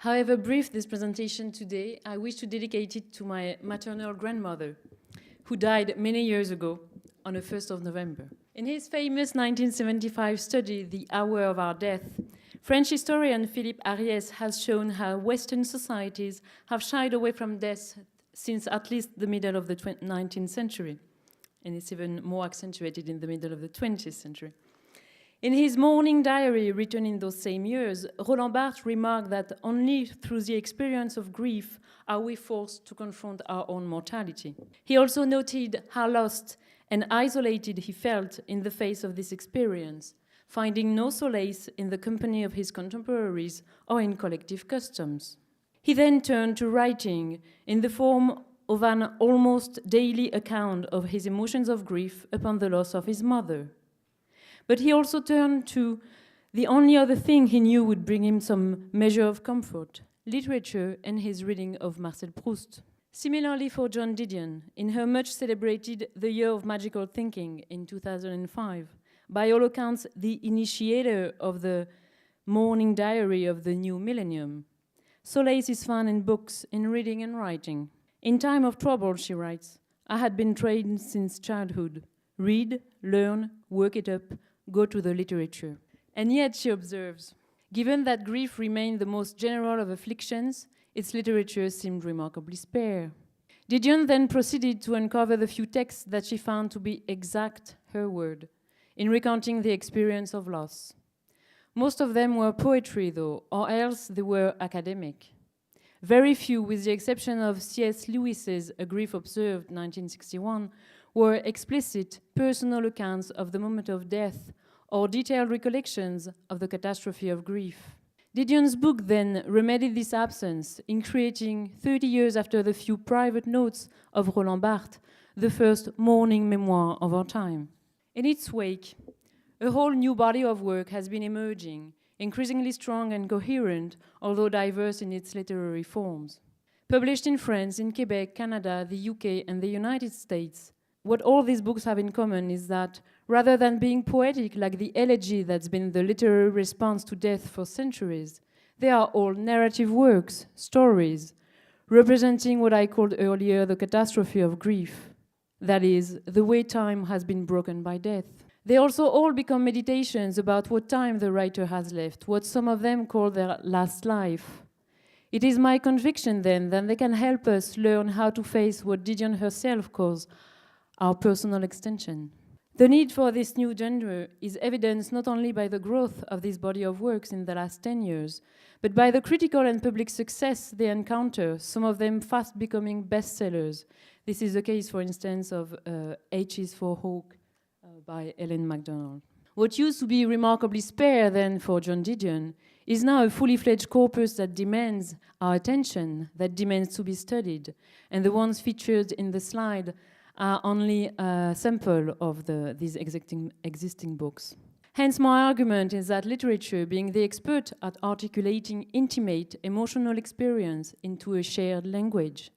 However brief this presentation today, I wish to dedicate it to my maternal grandmother, who died many years ago on the 1st of November. In his famous 1975 study, The Hour of Our Death, French historian Philippe Ariès has shown how Western societies have shied away from death since at least the middle of the 19th century, and it's even more accentuated in the middle of the 20th century. In his mourning diary written in those same years, Roland Barthes remarked that only through the experience of grief are we forced to confront our own mortality. He also noted how lost and isolated he felt in the face of this experience, finding no solace in the company of his contemporaries or in collective customs. He then turned to writing in the form of an almost daily account of his emotions of grief upon the loss of his mother. But he also turned to the only other thing he knew would bring him some measure of comfort, literature and his reading of Marcel Proust. Similarly for Joan Didion, in her much celebrated The Year of Magical Thinking in 2005, by all accounts the initiator of the mourning diary of the new millennium, solace is found in books, in reading and writing. In time of trouble, she writes, I had been trained since childhood. Read, learn, work it up, go to the literature. And yet, she observes, given that grief remained the most general of afflictions, its literature seemed remarkably spare. Didion then proceeded to uncover the few texts that she found to be exact, her word, in recounting the experience of loss. Most of them were poetry, though, or else they were academic. Very few, with the exception of C.S. Lewis's A Grief Observed, 1961, were explicit, personal accounts of the moment of death or detailed recollections of the catastrophe of grief. Didion's book then remedied this absence in creating, 30 years after the few private notes of Roland Barthes, the first mourning memoir of our time. In its wake, a whole new body of work has been emerging, increasingly strong and coherent, although diverse in its literary forms. Published in France, in Quebec, Canada, the UK, and the United States, what all these books have in common is that, rather than being poetic like the elegy that's been the literary response to death for centuries, they are all narrative works, stories, representing what I called earlier the catastrophe of grief. That is, the way time has been broken by death. They also all become meditations about what time the writer has left, what some of them call their last life. It is my conviction then that they can help us learn how to face what Didion herself calls our personal extension. The need for this new genre is evidenced not only by the growth of this body of works in the last 10 years, but by the critical and public success they encounter, some of them fast becoming bestsellers. This is the case, for instance, of H is for Hawk by Ellen MacDonald. What used to be remarkably spare then for Joan Didion is now a fully fledged corpus that demands our attention, that demands to be studied, and the ones featured in the slide are only a sample of these existing books. Hence, my argument is that literature, being the expert at articulating intimate emotional experience into a shared language,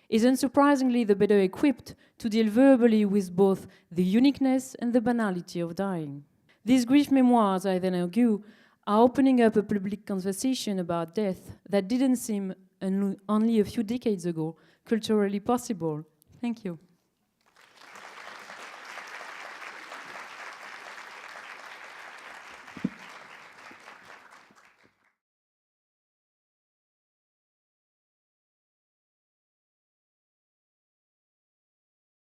is unsurprisingly the better equipped to deal verbally with both the uniqueness and the banality of dying. These grief memoirs, I then argue, are opening up a public conversation about death that didn't seem only a few decades ago culturally possible. Thank you.